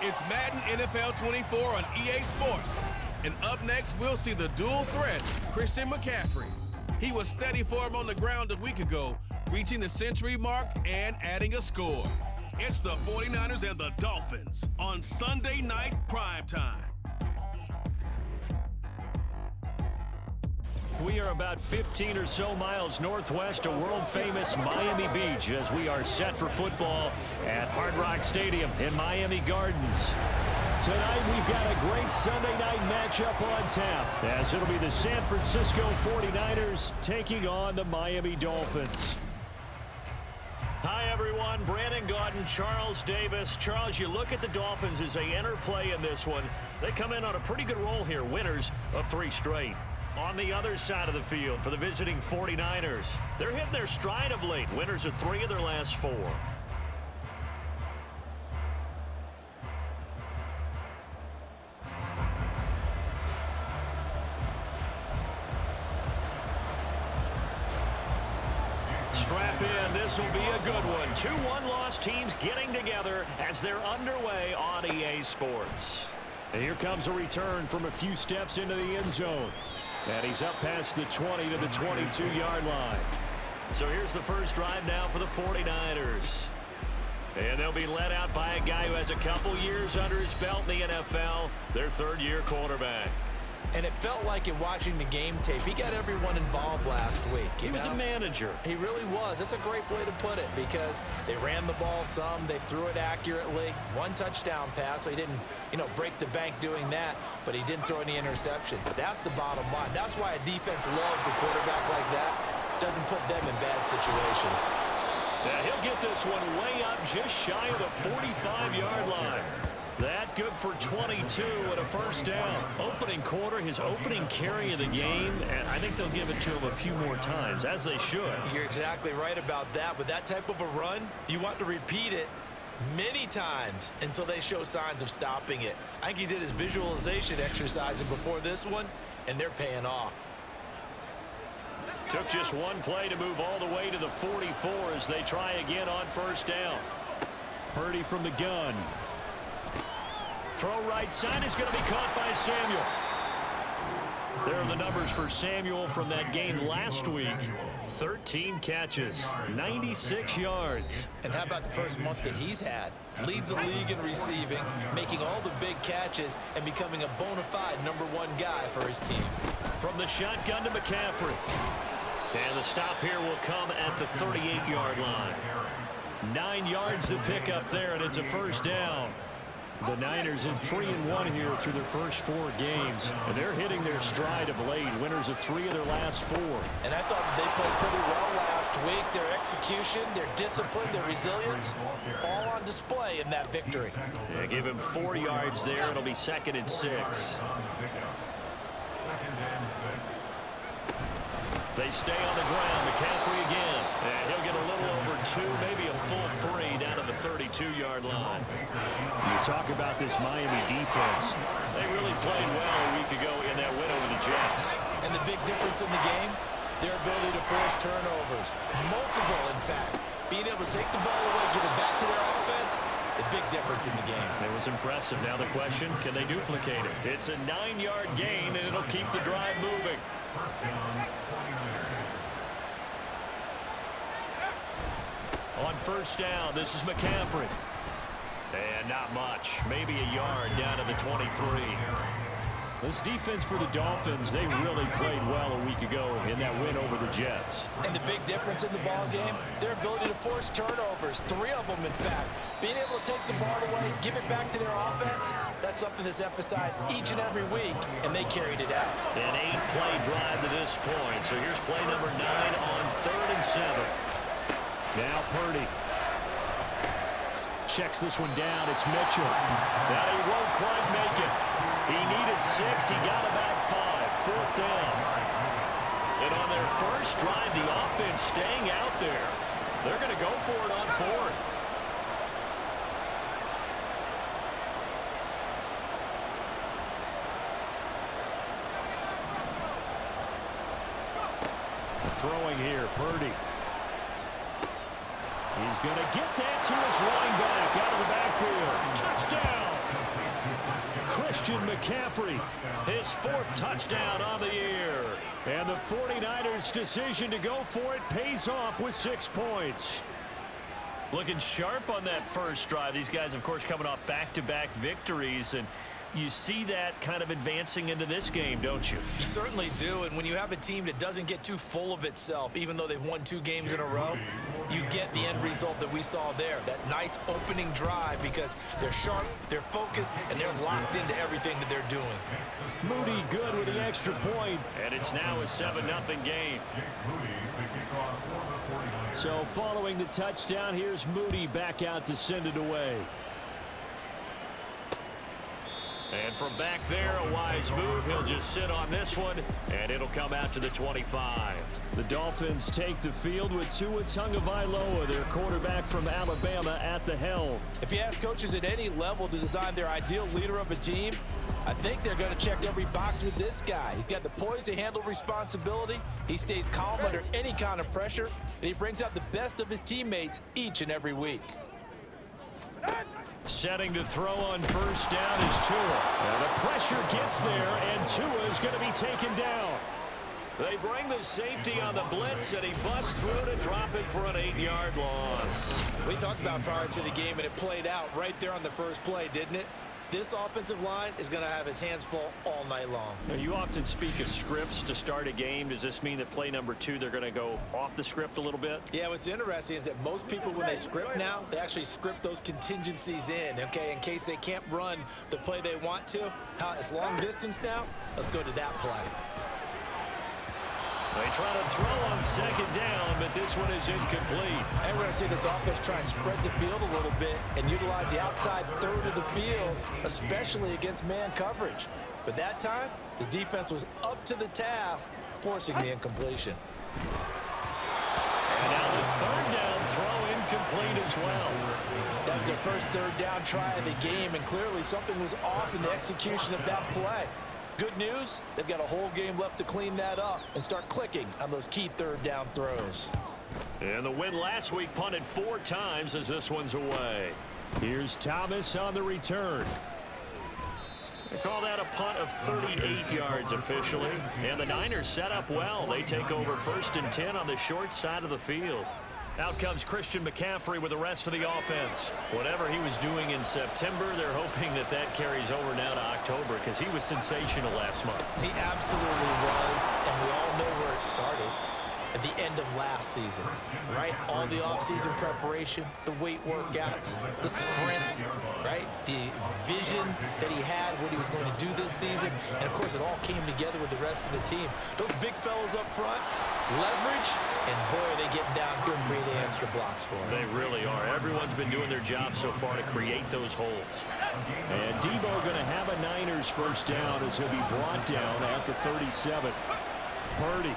It's Madden NFL 24 on EA Sports. And up next, we'll see the dual threat, Christian McCaffrey. He was steady for him on the ground a week ago, reaching the century mark and adding a score. It's the 49ers and the Dolphins on Sunday Night Primetime. We are about 15 or so miles northwest of world-famous Miami Beach as we are set for football at Hard Rock Stadium in Miami Gardens. Tonight we've got a great Sunday night matchup on tap as it'll be the San Francisco 49ers taking on the Miami Dolphins. Hi, everyone. Brandon Gaudin, Charles Davis. Charles, you look at the Dolphins as they enter play in this one. They come in on a pretty good roll here, winners of 3 straight. On the other side of the field for the visiting 49ers, they're hitting their stride of late, winners of 3 of their last 4. Strap in, this will be a good one. 2 one-loss teams getting together as they're underway on EA Sports. And here comes a return from a few steps into the end zone. And he's up past the 20 to the 22-yard line. So here's the first drive now for the 49ers. And they'll be led out by a guy who has a couple years under his belt in the NFL, their 3rd-year quarterback. And it felt like in watching the game tape, he got everyone involved last week. He was a manager. He really was. That's a great way to put it because they ran the ball some, they threw it accurately. 1 touchdown pass, so he didn't, break the bank doing that, but he didn't throw any interceptions. That's the bottom line. That's why a defense loves a quarterback like that. Doesn't put them in bad situations. Yeah, he'll get this one way up just shy of the 45-yard line. That good for 22 and a first down. Opening quarter, his opening carry of the game, and I think they'll give it to him a few more times, as they should. You're exactly right about that. With that type of a run, you want to repeat it many times until they show signs of stopping it. I think he did his visualization exercising before this one, and they're paying off. Took just 1 play to move all the way to the 44 as they try again on first down. Purdy from the gun. Throw right side is going to be caught by Samuel. There are the numbers for Samuel from that game last week. 13 catches, 96 yards. And how about the first month that he's had? Leads the league in receiving, making all the big catches, and becoming a bona fide #1 guy for his team. From the shotgun to McCaffrey. And the stop here will come at the 38-yard line. 9 yards to pick up there, and it's a first down. The Niners in 3-1 here through their first 4 games. And they're hitting their stride of late, winners of 3 of their last 4. And I thought they played pretty well last week. Their execution, their discipline, their resilience, all on display in that victory. Yeah, give him 4 yards there. It'll be 2nd and 6. They stay on the ground. McCaffrey again. And he'll get a little over 2, maybe a full 3 down to the 32-yard line. You talk about this Miami defense. They really played well a week ago in that win over the Jets. And the big difference in the game, their ability to force turnovers. Multiple, in fact. Being able to take the ball away, give it back to their offense, the big difference in the game. It was impressive. Now the question, can they duplicate it? It's a 9-yard gain, and it'll keep the drive moving. On first down, this is McCaffrey. And not much. Maybe a yard down to the 23. This defense for the Dolphins, they really played well a week ago in that win over the Jets. And the big difference in the ball game, their ability to force turnovers, 3 of them in fact. Being able to take the ball away, give it back to their offense, that's something that's emphasized each and every week, and they carried it out. An 8-play drive to this point. So here's play number 9 on 3rd and 7. Now Purdy. Checks this one down. It's Mitchell. Now he won't quite make it. He needed 6. He got about 5. 4th down. And on their first drive, the offense staying out there. They're going to go for it on 4th. Throwing here, Purdy. He's going to get that to his running back out of the backfield. Touchdown! McCaffrey, his 4th touchdown on the year. And the 49ers' decision to go for it pays off with 6 points. Looking sharp on that first drive. These guys, of course, coming off back-to-back victories, and you see that kind of advancing into this game, don't you? You certainly do, and when you have a team that doesn't get too full of itself, even though they've won 2 games in a row, you get the end result that we saw there, that nice opening drive, because they're sharp, they're focused, and they're locked into everything that they're doing. Moody good with the extra point, and it's now a 7-0 game. So following the touchdown, here's Moody back out to send it away. And from back there, a wise move. He'll just sit on this one, and it'll come out to the 25. The Dolphins take the field with Tua Tagovailoa, their quarterback from Alabama, at the helm. If you ask coaches at any level to design their ideal leader of a team, I think they're going to check every box with this guy. He's got the poise to handle responsibility. He stays calm under any kind of pressure, and he brings out the best of his teammates each and every week. Setting to throw on first down is Tua. And the pressure gets there, and Tua is going to be taken down. They bring the safety on the blitz, and he busts through to drop it for an 8-yard loss. We talked about prior to the game, and it played out right there on the first play, didn't it? This offensive line is going to have his hands full all night long. Now, you often speak of scripts to start a game. Does this mean that play number 2, they're going to go off the script a little bit? Yeah, what's interesting is that most people, when they script now, they actually script those contingencies in, okay, in case they can't run the play they want to. It's long distance now. Let's go to that play. They try to throw on second down, but this one is incomplete. And we're going to see this offense try and spread the field a little bit and utilize the outside third of the field, especially against man coverage. But that time, the defense was up to the task, forcing the incompletion. And now the third down throw incomplete as well. That was their first third down try of the game, and clearly something was off in the execution of that play. Good news, they've got a whole game left to clean that up and start clicking on those key third down throws. And the win last week punted 4 times as this one's away. Here's Thomas on the return. They call that a punt of 38 yards officially. And the Niners set up well. They take over 1st and 10 on the short side of the field. Out comes Christian McCaffrey with the rest of the offense. Whatever he was doing in September, they're hoping that that carries over now to October, because he was sensational last month. He absolutely was, and we all know where it started. At the end of last season, right? All the offseason preparation, the weight workouts, the sprints, right? The vision that he had, what he was going to do this season. And, of course, it all came together with the rest of the team. Those big fellas up front, leverage, and, boy, are they getting downfield and creating extra blocks for him. They really are. Everyone's been doing their job so far to create those holes. And Debo going to have a Niners first down as he'll be brought down at the 37. Purdy.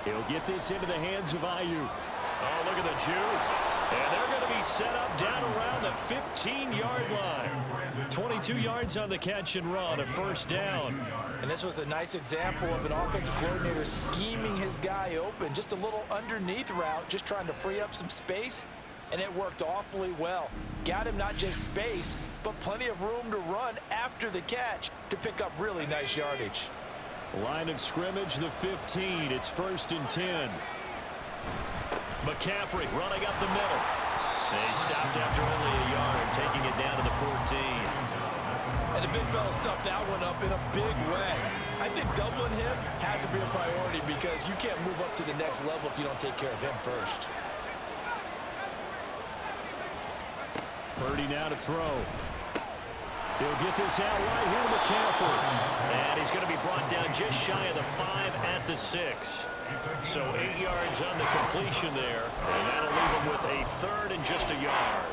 He'll get this into the hands of Ayuk. Oh, look at the juke. And they're going to be set up down around the 15-yard line. 22 yards on the catch and run, a first down. And this was a nice example of an offensive coordinator scheming his guy open. Just a little underneath route, just trying to free up some space. And it worked awfully well. Got him not just space, but plenty of room to run after the catch to pick up really nice yardage. Line of scrimmage, the 15. It's 1st and 10. McCaffrey running up the middle. They stopped after only a yard, taking it down to the 14. And the big fella stuffed that one up in a big way. I think doubling him has to be a priority, because you can't move up to the next level if you don't take care of him first. Purdy now to throw. He'll get this out right here to McCaffrey. And he's going to be brought down just shy of the 5 at the 6. So 8 yards on the completion there. And that'll leave him with a 3rd and just a yard.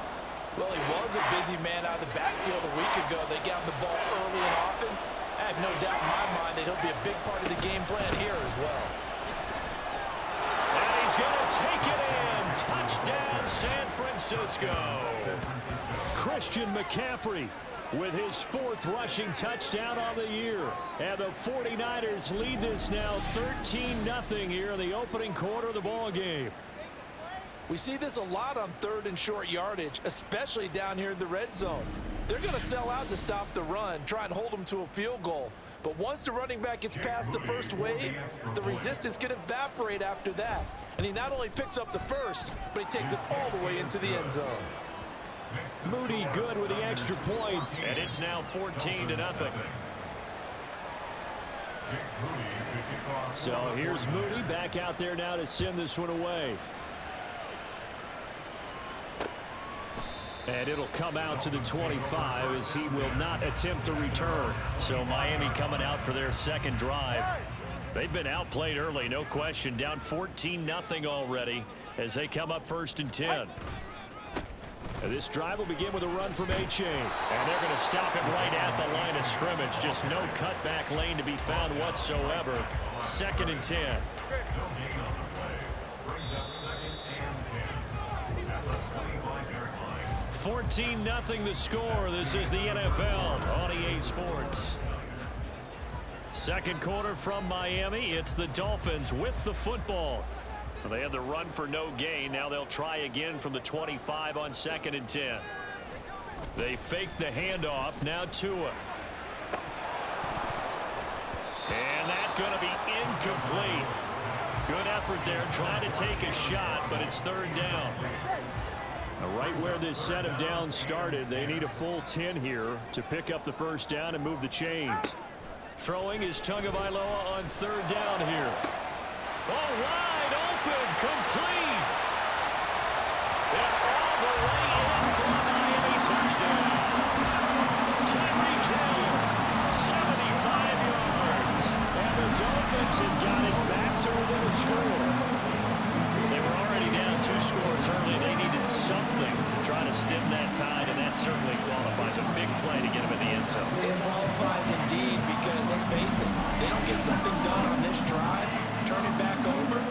Well, he was a busy man out of the backfield a week ago. They got him the ball early and often. I have no doubt in my mind that he'll be a big part of the game plan here as well. And he's going to take it in. Touchdown, San Francisco. Christian McCaffrey with his 4th rushing touchdown on the year. And the 49ers lead this now 13-0 here in the opening quarter of the ball game. We see this a lot on 3rd and short yardage, especially down here in the red zone. They're going to sell out to stop the run, try and hold them to a field goal. But once the running back gets past the first wave, the resistance can evaporate after that. And he not only picks up the first, but he takes it all the way into the end zone. Moody good with the extra point, and it's now 14-0. So here's Moody back out there now to send this one away. And it'll come out to the 25 as he will not attempt to return. So Miami coming out for their second drive. They've been outplayed early, no question. Down 14-0 already as they come up 1st and 10. And this drive will begin with a run from A-Chain. And they're going to stop him right at the line of scrimmage. Just no cutback lane to be found whatsoever. 2nd and 10. 14-0 the score. This is the NFL on EA Sports. Second quarter from Miami. It's the Dolphins with the football. They had the run for no gain. Now they'll try again from the 25 on 2nd and 10. They fake the handoff. Now Tua. And that's going to be incomplete. Good effort there trying to take a shot, but it's 3rd down. Right where this set of downs started, they need a full 10 here to pick up the 1st down and move the chains. Throwing is Tagovailoa on 3rd down here. Oh, wide open, complete. And all the way in for a Miami touchdown. Tyreek Hill, 75 yards. And the Dolphins have got it back to within a score. They were already down 2 scores early. They needed something to try to stem that tide, and that certainly qualifies. A big play to get them in the end zone. It qualifies indeed because, let's face it, they don't get something done on this drive, turn it back over,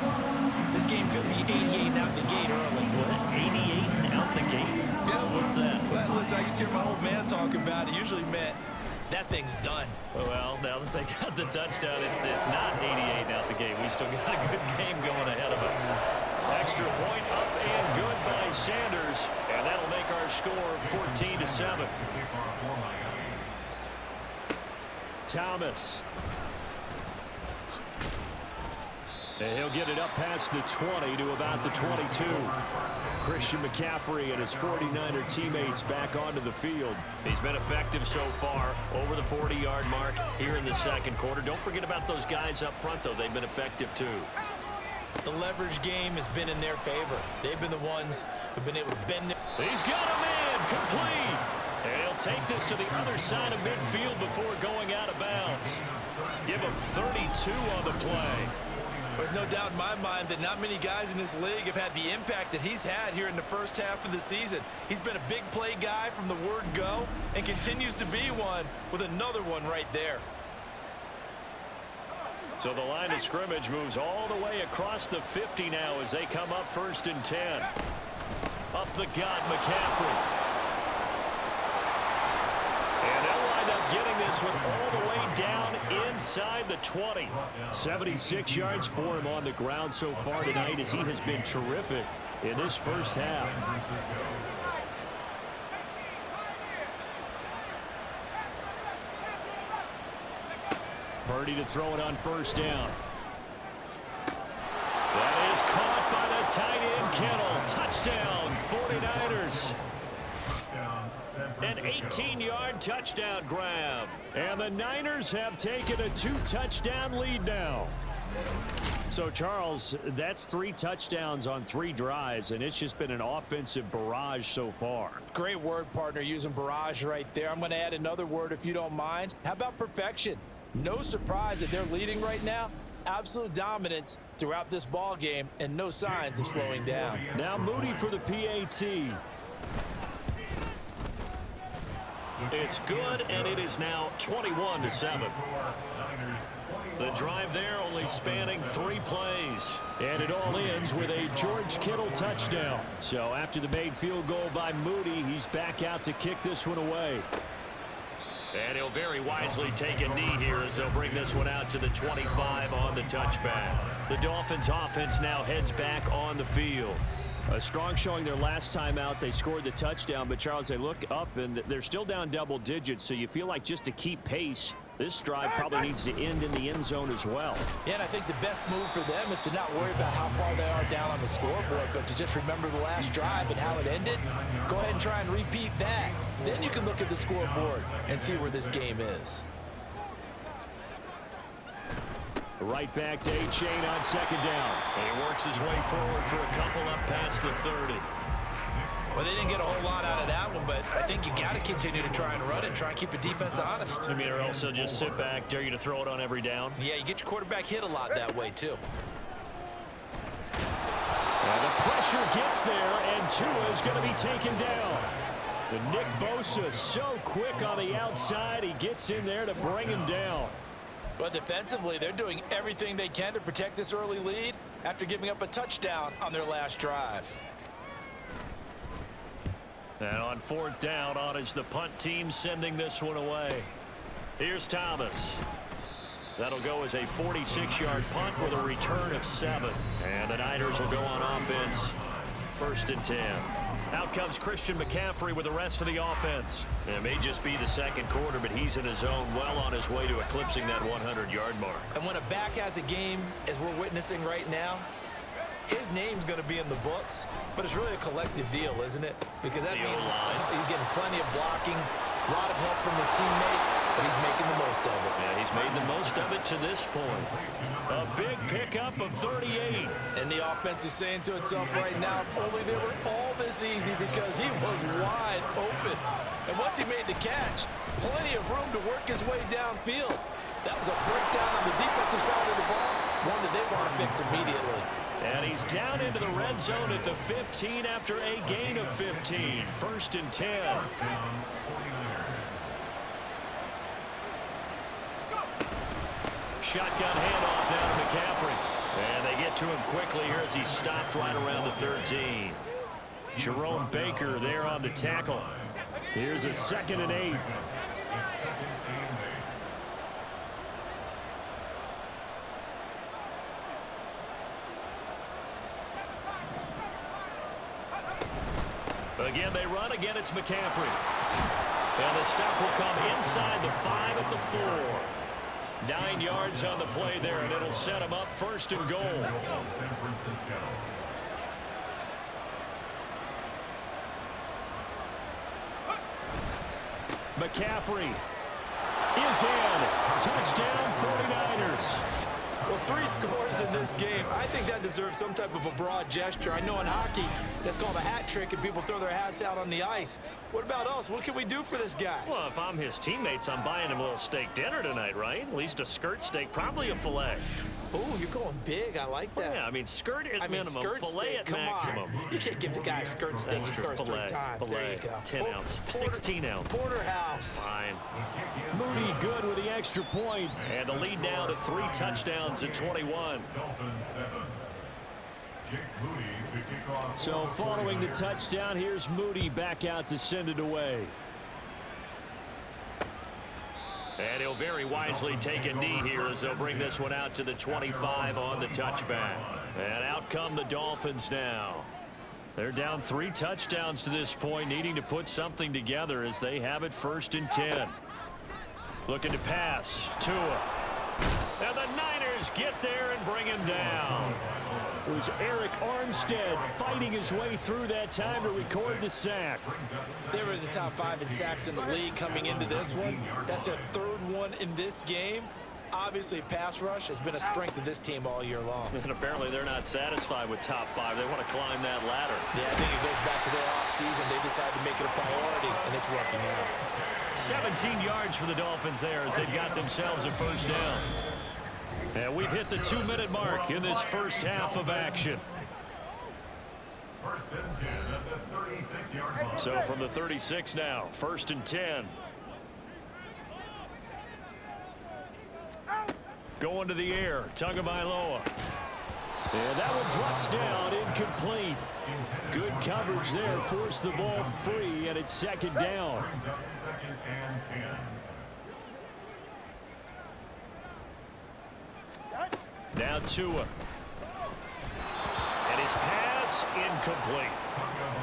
this game could be 88 out the gate early. What? 88 out the gate? Yeah. What's that? Well, listen, I used to hear my old man talk about it. Usually meant that thing's done. Well, now that they got the touchdown, it's not 88 out the gate. We still got a good game going ahead of us. Extra point up and good by Sanders, and that'll make our score 14-7. Thomas. And he'll get it up past the 20 to about the 22. Christian McCaffrey and his 49er teammates back onto the field. He's been effective so far over the 40-yard mark here in the second quarter. Don't forget about those guys up front, though. They've been effective, too. The leverage game has been in their favor. They've been the ones who've been able to bend their... He's got a man complete. And he'll take this to the other side of midfield before going out of bounds. Give him 32 on the play. There's no doubt in my mind that not many guys in this league have had the impact that he's had here in the first half of the season. He's been a big play guy from the word go and continues to be one with another one right there. So the line of scrimmage moves all the way across the 50 now as they come up 1st and 10. Up the gut, McCaffrey. And they'll wind up getting this one all the way down inside the 20. 76 yards for him on the ground so far tonight as he has been terrific in this first half. Purdy to throw it on 1st down. That is caught by the tight end Kittle. Touchdown, 49ers. An 18-yard touchdown grab. And the Niners have taken a 2-touchdown lead now. So, Charles, that's 3 touchdowns on 3 drives, and it's just been an offensive barrage so far. Great word, partner, using barrage right there. I'm going to add another word if you don't mind. How about perfection? No surprise that they're leading right now. Absolute dominance throughout this ball game and no signs of slowing down. Now Moody for the PAT. It's good, and it is now 21-7. The drive there only spanning 3 plays. And it all ends with a George Kittle touchdown. So after the made field goal by Moody, he's back out to kick this one away. And he'll very wisely take a knee here as they'll bring this one out to the 25 on the touchback. The Dolphins offense now heads back on the field. A strong showing their last time out. They scored the touchdown, but Charles, they look up and they're still down double digits, so you feel like just to keep pace, this drive probably needs to end in the end zone as well. Yeah, and I think the best move for them is to not worry about how far they are down on the scoreboard, but to just remember the last drive and how it ended. Go ahead and try and repeat that. Then you can look at the scoreboard and see where this game is. Right back to A-Chain on second down. And he works his way forward for a couple up past the 30. Well, they didn't get a whole lot out of that one, but I think you got to continue to try and run and try and keep the defense honest. I mean, or also just sit back, dare you to throw it on every down. Yeah, you get your quarterback hit a lot that way, too. And the pressure gets there, and Tua is going to be taken down. And Nick Bosa so quick on the outside, he gets in there to bring him down. But defensively, they're doing everything they can to protect this early lead after giving up a touchdown on their last drive. And on fourth down, on is the punt team sending this one away. Here's Thomas. That'll go as a 46-yard punt with a return of 7. And the Niners will go on offense. 1st and 10. Out comes Christian McCaffrey with the rest of the offense. It may just be the second quarter, but he's in his zone, well on his way to eclipsing that 100-yard mark. And when a back has a game, as we're witnessing right now, his name's going to be in the books, but it's really a collective deal, isn't it? Because that means he's getting plenty of blocking, a lot of help from his teammates, but he's making the most of it. Yeah, he's made the most of it to this point. A big pickup of 38. And the offense is saying to itself right now, only they were all this easy because he was wide open. And once he made the catch, plenty of room to work his way downfield. That was a breakdown on the defensive side of the ball, one that they want to fix immediately. And he's down into the red zone at the 15 after a gain of 15. 1st and 10. Shotgun handoff down to McCaffrey. And they get to him quickly here as he stopped right around the 13. Jerome Baker there on the tackle. Here's a 2nd and 8. Again, they run. Again, it's McCaffrey. And the stop will come inside the 5 at the 4. 9 yards on the play there, and it'll set him up 1st and goal. McCaffrey is in. Touchdown, 49ers. Well, 3 scores in this game. I think that deserves some type of a broad gesture. I know in hockey, that's called a hat trick, and people throw their hats out on the ice. What about us? What can we do for this guy? Well, if I'm his teammates, I'm buying him a little steak dinner tonight, right? At least a skirt steak, probably a filet. Oh, you're going big. I like that. Well, yeah, I mean, skirt at minimum, skirt filet steak, at come maximum. On. You can't give the guy a skirt steak. He scores 3 times. Filet. There you go. 10 ounce, 16 ounce. Porterhouse. Fine. Moody good with the extra point. And the lead now to 3 touchdowns at 21. So following the touchdown, here's Moody back out to send it away. And he'll very wisely take a knee here as they'll bring this one out to the 25 on the touchback. And out come the Dolphins now. They're down 3 touchdowns to this point, needing to put something together as they have it 1st and 10. Looking to pass. Tua. And the Niners get there and bring him down. It was Eric Armstead fighting his way through that time to record the sack. They were in the top 5 in sacks in the league coming into this one. That's their 3rd one in this game. Obviously, pass rush has been a strength of this team all year long. And apparently they're not satisfied with top 5. They want to climb that ladder. Yeah, I think it goes back to their offseason. They decided to make it a priority, and it's working out. 17 yards for the Dolphins there as they got themselves a 1st down. And we've hit the 2-minute mark in this first half of action. So from the 36 now, 1st and 10. Going to the air, Tagovailoa. And that one drops down, incomplete. Good coverage there, forced the ball free, and it's 2nd down. Now Tua. And his pass pass incomplete.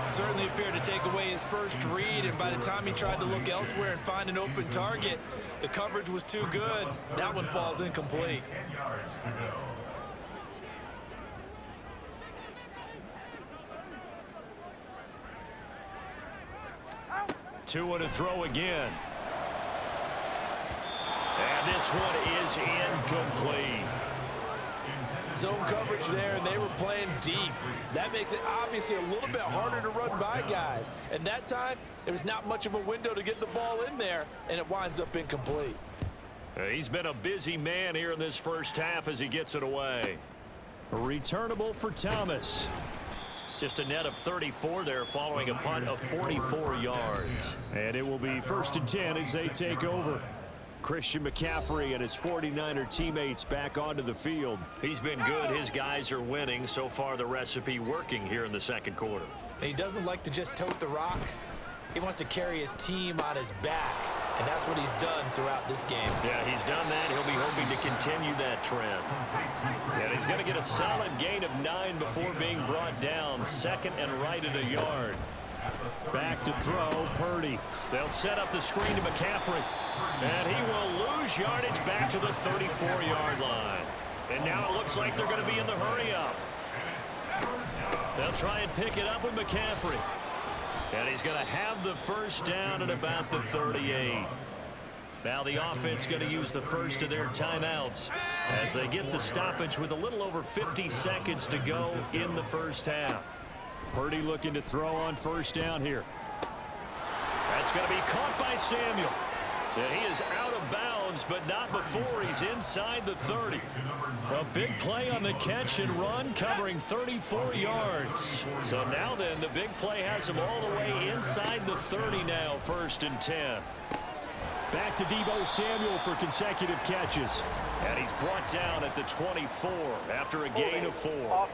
Certainly appeared to take away his first read, and by the time he tried to look elsewhere and find an open target, the coverage was too good. That one falls incomplete. 10 yards to go. Two to throw again. And this one is incomplete. Zone coverage there, and they were playing deep. That makes it obviously a little bit harder to run by guys. And that time, there was not much of a window to get the ball in there, and it winds up incomplete. He's been a busy man here in this first half as he gets it away. Returnable for Thomas. Just a net of 34 there following a punt of 44 yards. And it will be 1st and 10 as they take over. Christian McCaffrey and his 49er teammates back onto the field. He's been good. His guys are winning. So far, the recipe working here in the second quarter. He doesn't like to just tote the rock. He wants to carry his team on his back, and that's what he's done throughout this game. Yeah, he's done that. He'll be hoping to continue that trend. And he's going to get a solid gain of 9 before being brought down. 2nd and right at a yard. Back to throw, Purdy. They'll set up the screen to McCaffrey. And he will lose yardage back to the 34-yard line. And now it looks like they're going to be in the hurry-up. They'll try and pick it up with McCaffrey. And he's going to have the first down at about the 38. Now the offense going to use the first of their timeouts as they get the stoppage with a little over 50 seconds to go in the first half. Purdy looking to throw on first down here. That's going to be caught by Samuel. And he is out of bounds, but not before he's inside the 30. A big play on the catch and run, covering 34 yards. So now then, the big play has him all the way inside the 30 now, 1st and 10. Back to Deebo Samuel for consecutive catches. And he's brought down at the 24 after a gain of 4.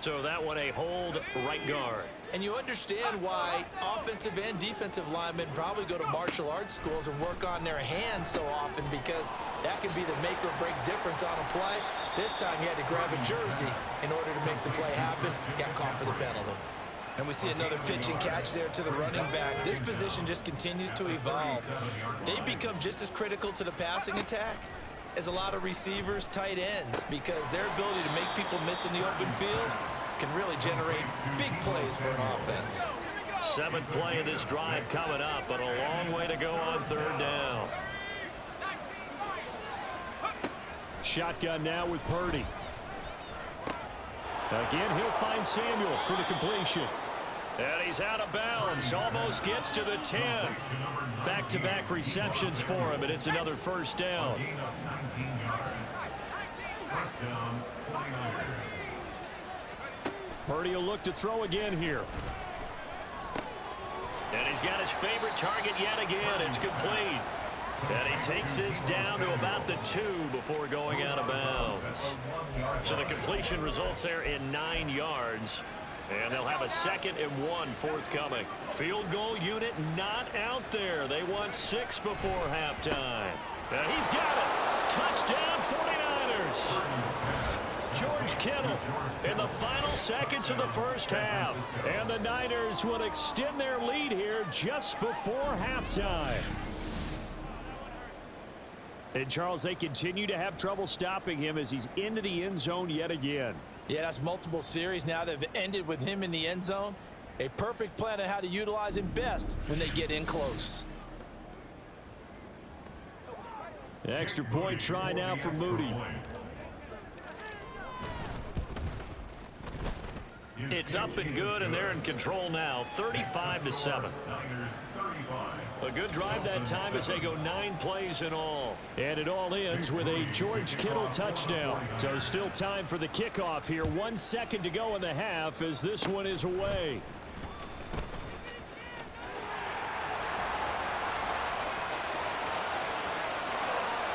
So that one a hold right guard. And you understand why offensive and defensive linemen probably go to martial arts schools and work on their hands so often, because that can be the make or break difference on a play. This time he had to grab a jersey in order to make the play happen. Got caught for the penalty. And we see another pitch and catch there to the running back. This position just continues to evolve. They become just as critical to the passing attack as a lot of receivers, tight ends, because their ability to make people miss in the open field can really generate big plays for an offense. 7th play of this drive coming up, but a long way to go on 3rd down. Shotgun now with Purdy. Again, he'll find Samuel for the completion. And he's out of bounds. Almost gets to the 10. Back-to-back receptions for him, and it's another first down. Purdy will look to throw again here. And he's got his favorite target yet again. It's complete. And he takes this down to about the 2 before going out of bounds. So the completion results there in 9 yards. And they'll have a 2nd and 1 forthcoming. Field goal unit not out there. They want 6 before halftime. And he's got it. Touchdown 49ers. George Kittle in the final seconds of the first half. And the Niners will extend their lead here just before halftime. And, Charles, they continue to have trouble stopping him as he's into the end zone yet again. Yeah, that's multiple series now that have ended with him in the end zone. A perfect plan on how to utilize him best when they get in close. Extra point try now for Moody. It's up and good, and they're in control now, 35-7. A good drive that time as they go 9 plays in all. And it all ends with a George Kittle touchdown. So still time for the kickoff here. 1 second to go in the half as this one is away.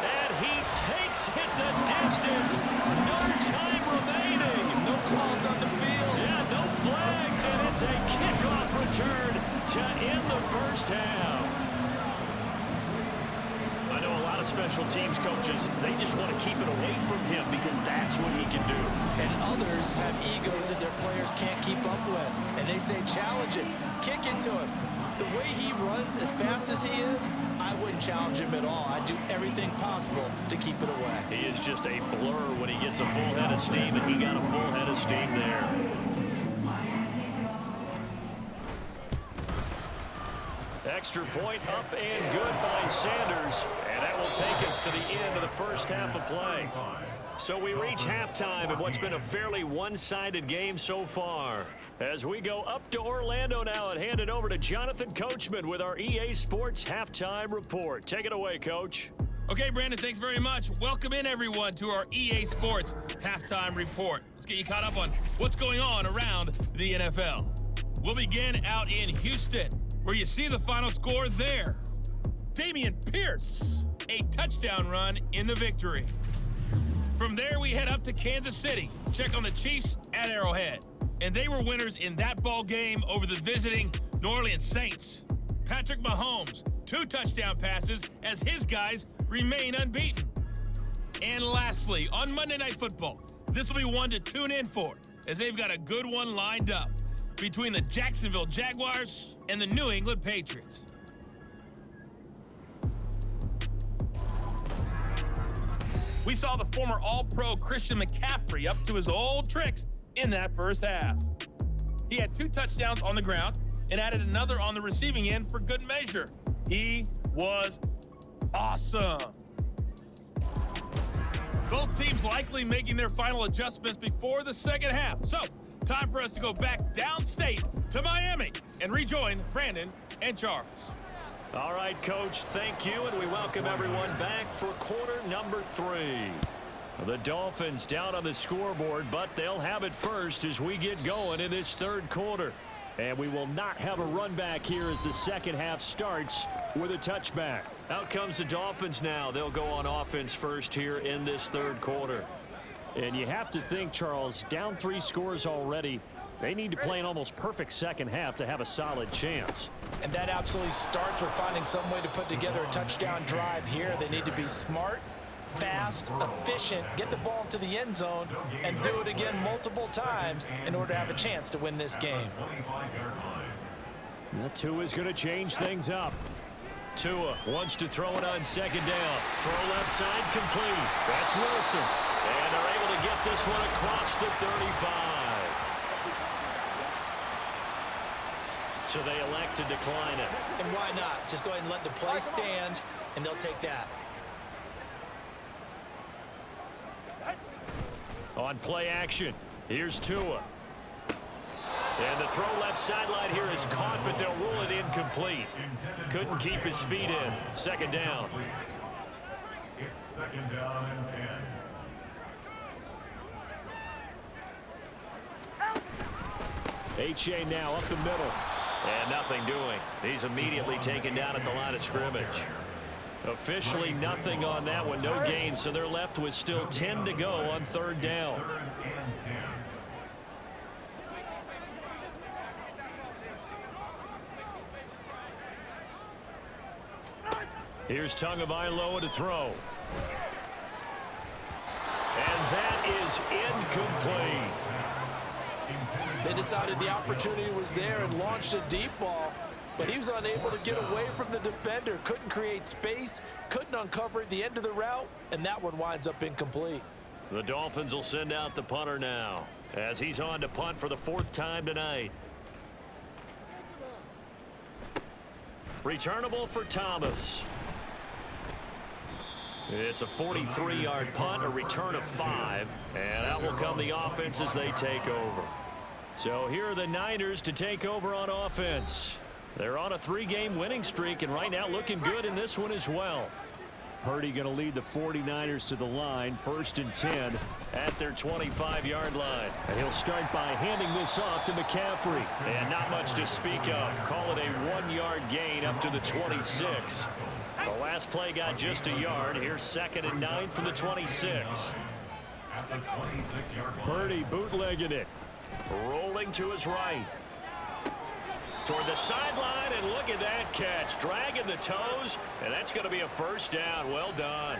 And he takes it the distance. No time remaining. No clogs on the field. Yeah, no flags, and it's a kickoff return to end the first half. I know a lot of of special teams coaches, they just want to keep it away from him because that's what he can do. And others have egos that their players can't keep up with. And they say, challenge him, kick it to him. The way he runs as fast as he is, I wouldn't challenge him at all. I'd do everything possible to keep it away. He is just a blur when he gets a full head of steam, and he got a full head of steam there. Extra point up and good by Sanders, and that will take us to the end of the first half of play. So we reach halftime in what's been a fairly one-sided game so far. As we go up to Orlando now and hand it over to Jonathan Coachman with our EA Sports Halftime Report. Take it away, Coach. Okay, Brandon, thanks very much. Welcome in, everyone, to our EA Sports Halftime Report. Let's get you caught up on what's going on around the NFL. We'll begin out in Houston, where you see the final score there. Dameon Pierce, a touchdown run in the victory. From there, we head up to Kansas City. Check on the Chiefs at Arrowhead. And they were winners in that ball game over the visiting New Orleans Saints. Patrick Mahomes, 2 touchdown passes as his guys remain unbeaten. And lastly, on Monday Night Football, this will be one to tune in for, as they've got a good one lined up between the Jacksonville Jaguars and the New England Patriots. We saw the former All-Pro Christian McCaffrey up to his old tricks in that first half. He had 2 touchdowns on the ground and added another on the receiving end for good measure. He was awesome. Both teams likely making their final adjustments before the second half. So, time for us to go back downstate to Miami and rejoin Brandon and Charles. All right, Coach, thank you, and we welcome everyone back for quarter number 3. The Dolphins down on the scoreboard, but they'll have it first as we get going in this third quarter. And we will not have a run back here as the second half starts with a touchback. Out comes the Dolphins now. They'll go on offense first here in this third quarter. And you have to think, Charles, down 3 scores already. They need to play an almost perfect second half to have a solid chance. And that absolutely starts with finding some way to put together a touchdown drive here. They need to be smart, fast, efficient, get the ball to the end zone, and do it again multiple times in order to have a chance to win this game. That Tua is going to change things up. Tua wants to throw it on second down. Throw left side complete. That's Wilson. And they're able to get this one across the 35. So they elect to decline it. And why not? Just go ahead and let the play stand, and they'll take that. On play action, here's Tua. And the throw left sideline here is caught, but they'll rule it incomplete. Couldn't keep his feet in. Second down. It's second down and 10. H.A. now up the middle. And nothing doing. He's immediately taken down at the line of scrimmage. Officially nothing on that one. No gain, so they're left with still 10 to go on third down. Here's Tagovailoa to throw. And that is incomplete. They decided the opportunity was there and launched a deep ball, but he was unable to get away from the defender. Couldn't create space, couldn't uncover at the end of the route, and that one winds up incomplete. The Dolphins will send out the punter now as he's on to punt for the 4th time tonight. Returnable for Thomas. It's a 43-yard punt, a return of 5, and out will come the offense as they take over. So here are the Niners to take over on offense. They're on a 3-game winning streak, and right now looking good in this one as well. Purdy going to lead the 49ers to the line, 1st and 10 at their 25-yard line. And he'll start by handing this off to McCaffrey. And not much to speak of. Call it a 1-yard gain up to the 26. The last play got just a yard. Here's 2nd and 9 from the 26. Purdy bootlegging it. Rolling to his right. Toward the sideline, and look at that catch. Dragging the toes, and that's going to be a first down. Well done.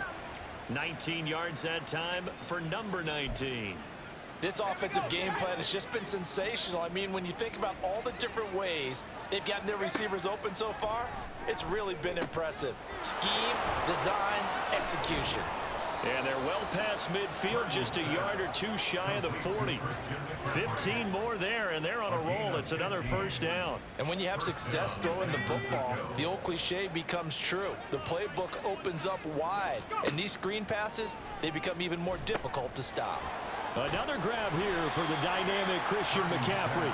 19 yards that time for number 19. This offensive game plan has just been sensational. I mean, when you think about all the different ways they've gotten their receivers open so far, it's really been impressive. Scheme, design, execution. And they're well past midfield, just a yard or two shy of the 40. 15 more there, and they're on a roll. It's another first down. And when you have success throwing the football, the old cliche becomes true. The playbook opens up wide, and these screen passes, they become even more difficult to stop. Another grab here for the dynamic Christian McCaffrey.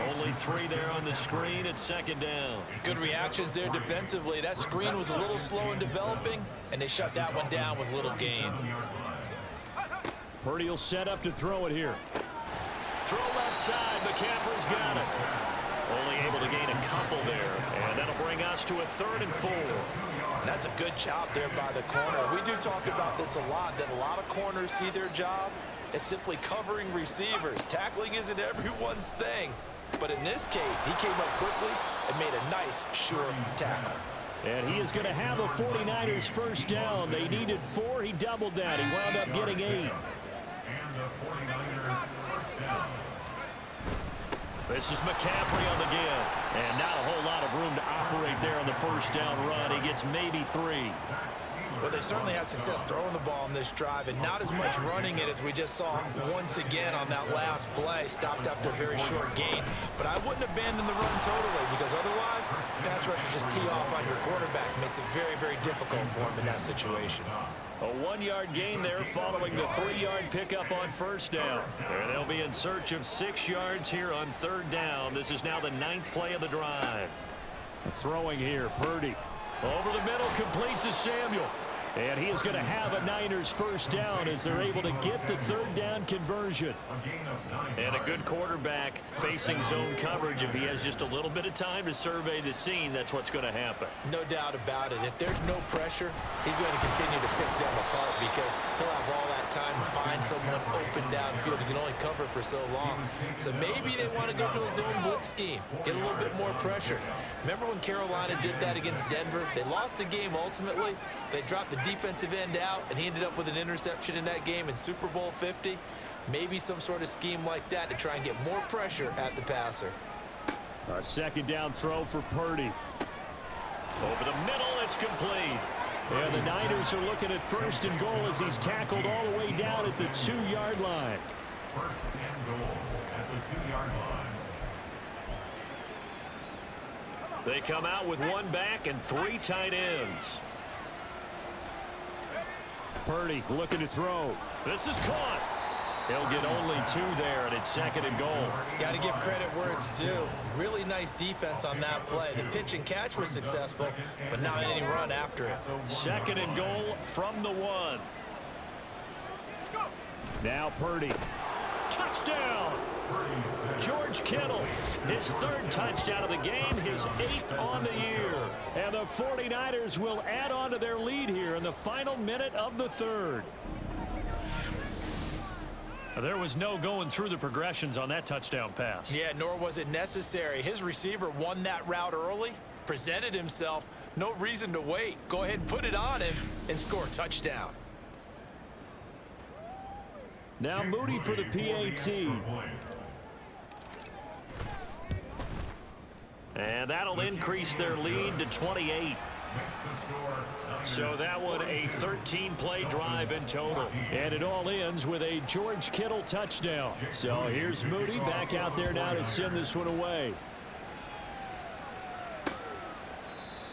Only 3 there on the screen at second down. Good reactions there defensively. That screen was a little slow in developing, and they shut that one down with little gain. Purdy will set up to throw it here. Throw left side. McCaffrey's got it. Only able to gain a couple there, and that'll bring us to a 3rd and 4. And that's a good job there by the corner. We do talk about this a lot, that a lot of corners see their job as simply covering receivers. Tackling isn't everyone's thing. But in this case, he came up quickly and made a nice, sure tackle. And he is going to have a 49ers first down. They needed 4. He doubled that. He wound up getting 8. And the 49er first down. This is McCaffrey on the give. And not a whole lot of room to operate there on the first down run. He gets maybe 3. Well, they certainly had success throwing the ball on this drive, and not as much running it as we just saw once again on that last play. Stopped after a very short gain. But I wouldn't abandon the run totally, because otherwise, pass rushers just tee off on your quarterback. Makes it very, very difficult for him in that situation. A 1-yard gain there following the 3-yard pickup on first down. And they'll be in search of 6 yards here on 3rd down. This is now the 9th play of the drive. Throwing here, Purdy. Over the middle, complete to Samuel. And he is going to have a Niners first down as they're able to get the 3rd down conversion. And a good quarterback facing zone coverage. If he has just a little bit of time to survey the scene, that's what's going to happen. No doubt about it. If there's no pressure, he's going to continue to pick them apart because he'll have all that time to find someone open downfield. He can only cover for so long. So maybe they want to go to a zone blitz scheme, get a little bit more pressure. Remember when Carolina did that against Denver? They lost the game ultimately. They dropped the defensive end out, and he ended up with an interception in that game in Super Bowl 50. Maybe some sort of scheme like that to try and get more pressure at the passer. A 2nd down throw for Purdy. Over the middle, it's complete. And the Niners are looking at 1st and goal as he's tackled all the way down at the 2-yard line. 1st and goal at the 2-yard line. They come out with 1 back and 3 tight ends. Purdy looking to throw. This is caught. He'll get only 2 there, and it's 2nd and goal. Got to give credit where it's due. Really nice defense on that play. The pitch and catch was successful, but not any run after it. 2nd and goal from the 1. Now Purdy. Touchdown! George Kittle, his 3rd touchdown of the game, his 8th on the year. And the 49ers will add on to their lead here in the final minute of the 3rd. There was no going through the progressions on that touchdown pass. Yeah, nor was it necessary. His receiver won that route early, presented himself, no reason to wait. Go ahead and put it on him and score a touchdown. Now Moody for the PAT. And that'll increase their lead to 28. So that one a 13-play drive in total. And it all ends with a George Kittle touchdown. So here's Moody back out there now to send this one away.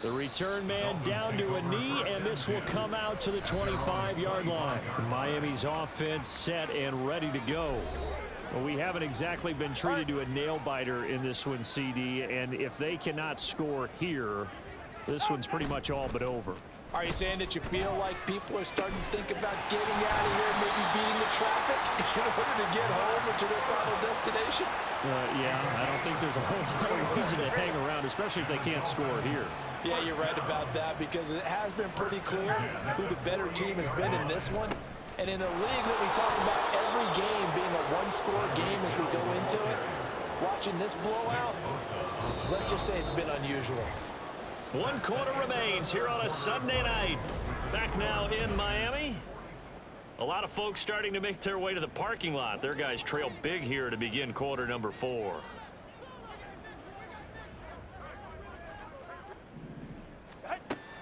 The return man down to a knee, and this will come out to the 25-yard line. Miami's offense set and ready to go. Well, we haven't exactly been treated to a nail-biter in this one, CD, and if they cannot score here, this one's pretty much all but over. Are you saying that you feel like people are starting to think about getting out of here, maybe beating the traffic in order to get home or to their final destination? Yeah, I don't think there's a whole lot of reason to hang around, especially if they can't score here. Yeah, you're right about that because it has been pretty clear who the better team has been in this one. And in a league that we talk about every game being a one-score game as we go into it, watching this blowout, let's just say it's been unusual. 1 quarter remains here on a Sunday night. Back now in Miami. A lot of folks starting to make their way to the parking lot. Their guys trail big here to begin quarter number 4.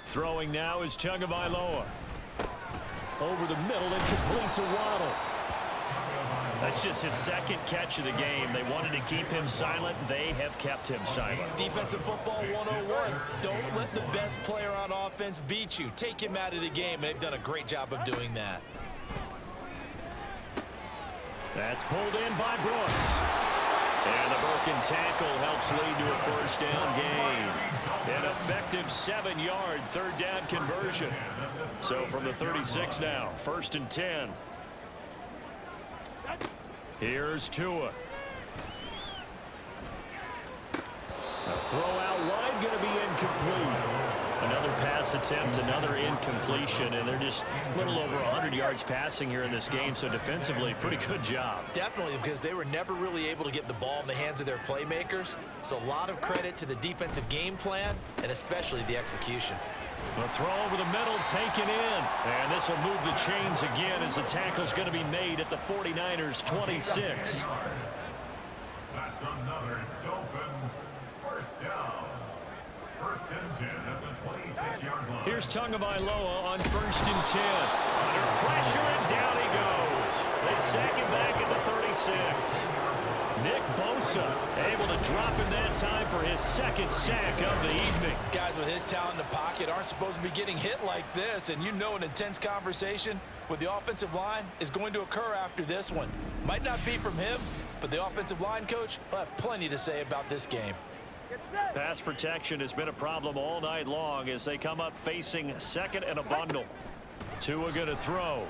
Throwing now is Tagovailoa. Over the middle and complete to Waddle. That's just his second catch of the game. They wanted to keep him silent. They have kept him silent. Defensive football 101. Don't let the best player on offense beat you. Take him out of the game, and they've done a great job of doing that. That's pulled in by Brooks. And the broken tackle helps lead to a first down gain. An effective 7-yard third down conversion. So from the 36 now, 1st and 10. Here's Tua. A throw out wide, going to be incomplete. Another pass attempt, another incompletion, and they're just a little over 100 yards passing here in this game, so defensively, pretty good job. Definitely, because they were never really able to get the ball in the hands of their playmakers, so a lot of credit to the defensive game plan, and especially the execution. A throw over the middle, taken in, and this will move the chains again as the tackle's going to be made at the 49ers' 26. That's another Dolphins first down. 1st and 10 at the 26-yard line. Here's Tagovailoa on 1st and 10. Under pressure, and down he goes. They sack him back at the 36. Nick Bosa able to drop him that time for his second sack of the evening. Guys with his talent in the pocket aren't supposed to be getting hit like this, and you know an intense conversation with the offensive line is going to occur after this one. Might not be from him, but the offensive line coach will have plenty to say about this game. Pass protection has been a problem all night long as they come up facing second and a bundle. Tua going to throw.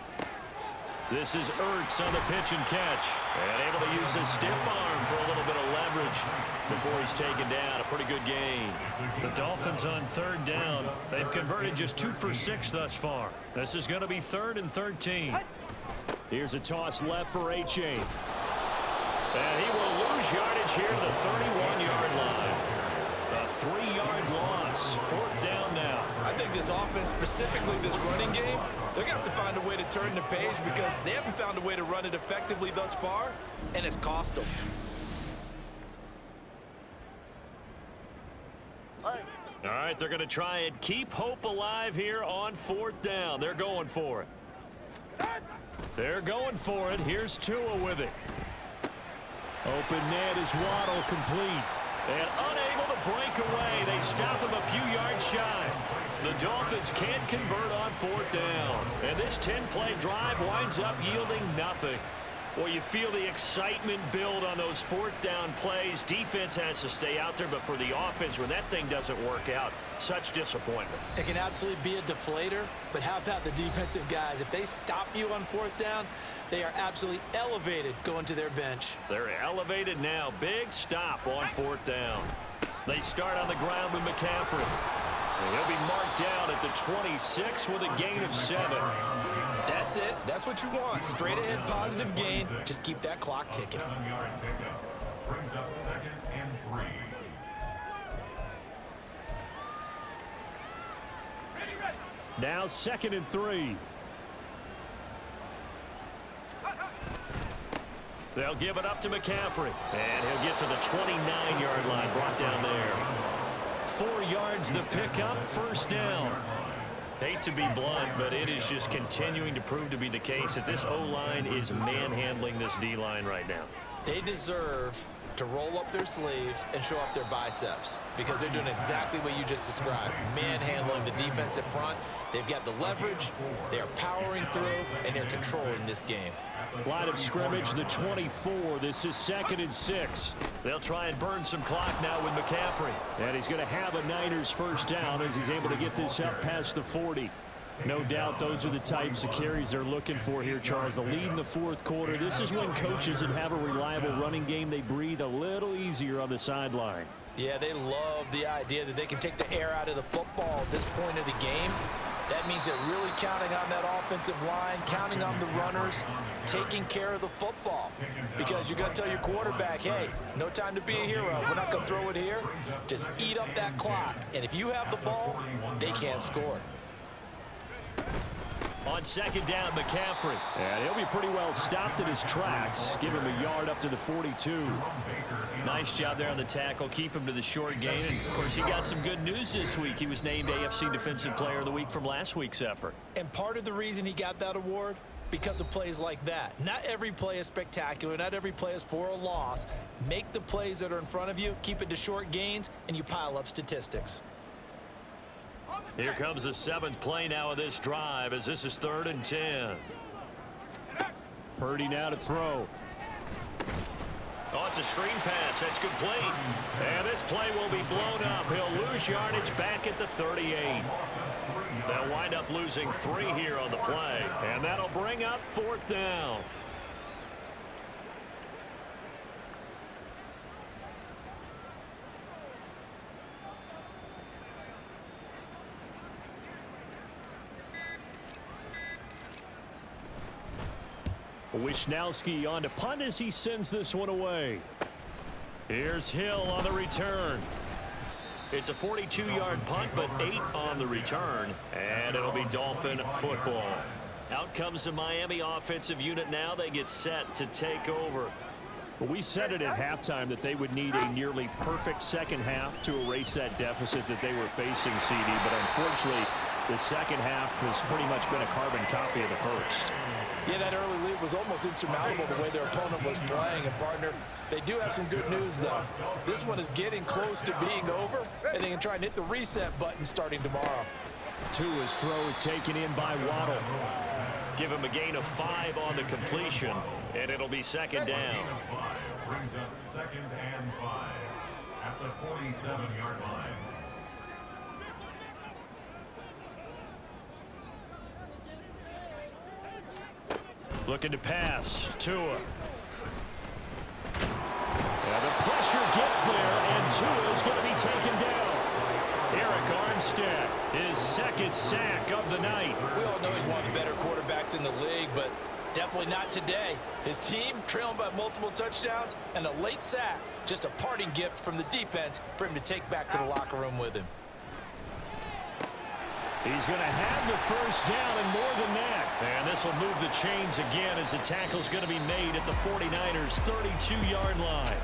This is Ertz on the pitch and catch. And able to use his stiff arm for a little bit of leverage before he's taken down. A pretty good gain. The Dolphins on 3rd down. They've converted just 2 for 6 thus far. This is going to be 3rd and 13. Here's a toss left for H.A. And he will lose yardage here to the 31-yard line. A 3-yard loss. 4th down now. I think this offense, specifically this running game, they're going to have to find a way to turn the page because they haven't found a way to run it effectively thus far, and it's cost them. All right, they're going to try and keep hope alive here on 4th down. They're going for it. They're going for it. Here's Tua with it. Open net is Waddle, complete. And unable to break away. They stop him a few yards shy. The Dolphins can't convert on 4th down. And this 10-play drive winds up yielding nothing. Well, you feel the excitement build on those 4th down plays. Defense has to stay out there, but for the offense, when that thing doesn't work out, such disappointment. It can absolutely be a deflator, but how about the defensive guys? If they stop you on 4th down, they are absolutely elevated going to their bench. They're elevated now. Big stop on 4th down. They start on the ground with McCaffrey. And he'll be marked down at the 26 with a gain of 7. That's it. That's what you want. Straight ahead positive gain. Just keep that clock ticking. 7-yard pickup brings up 2nd and 3. Now 2nd and 3. They'll give it up to McCaffrey. And he'll get to the 29-yard line, brought down there. 4 yards the pickup, 1st down. Hate to be blunt, but it is just continuing to prove to be the case that this O-line is manhandling this D-line right now. They deserve to roll up their sleeves and show up their biceps because they're doing exactly what you just described. Manhandling the defensive front. They've got the leverage, they're powering through, and they're controlling this game. Line of scrimmage, the 24. This is 2nd and 6. They'll try and burn some clock now with McCaffrey. And he's going to have a Niners 1st down as he's able to get this up past the 40. No doubt those are the types of carries they're looking for here, Charles. The lead in the 4th quarter. This is when coaches that have a reliable running game, they breathe a little easier on the sideline. Yeah, they love the idea that they can take the air out of the football at this point of the game. That means they're really counting on that offensive line, counting on the runners, taking care of the football. Because you're going to tell your quarterback, hey, no time to be a hero. We're not going to throw it here. Just eat up that clock. And if you have the ball, they can't score. On second down, McCaffrey. And he'll be pretty well stopped in his tracks. Give him a yard up to the 42. Nice job there on the tackle. Keep him to the short gain. And, of course, he got some good news this week. He was named AFC Defensive Player of the Week from last week's effort. And part of the reason he got that award, because of plays like that. Not every play is spectacular. Not every play is for a loss. Make the plays that are in front of you, keep it to short gains, and you pile up statistics. Here comes the 7th play now of this drive as this is 3rd and 10. Purdy now to throw. Oh, it's a screen pass. That's complete. And this play will be blown up. He'll lose yardage back at the 38. They'll wind up losing 3 here on the play. And that'll bring up 4th down. Wishnowski on to punt as he sends this one away. Here's Hill on the return. It's a 42-yard punt, but 8 on the return. And it'll be Dolphin football. Out comes the Miami offensive unit now. They get set to take over. Well, we said it at halftime that they would need a nearly perfect second half to erase that deficit that they were facing, CD. But unfortunately, the second half has pretty much been a carbon copy of the first. Yeah, that early lead was almost insurmountable the way their opponent was playing. And, partner, they do have some good news, though. This one is getting close to being over, and they can try and hit the reset button starting tomorrow. Tua's throw is taken in by Waddle. Give him a gain of 5 on the completion, and it'll be 2nd down. Brings up 2nd and 5 at the 47-yard line. Looking to pass. Tua. And the pressure gets there, and Tua is going to be taken down. Eric Armstead, his 2nd sack of the night. We all know he's one of the better quarterbacks in the league, but definitely not today. His team trailing by multiple touchdowns and a late sack. Just a parting gift from the defense for him to take back to the locker room with him. He's going to have the 1st down and more than that. And this will move the chains again as the tackle's going to be made at the 49ers' 32-yard line.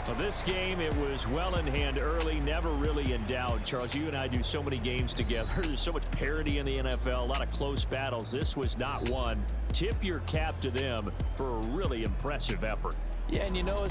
Well, this game, it was well in hand early, never really in doubt. Charles, you and I do so many games together. There's so much parity in the NFL, a lot of close battles. This was not one. Tip your cap to them for a really impressive effort. Yeah, and you know,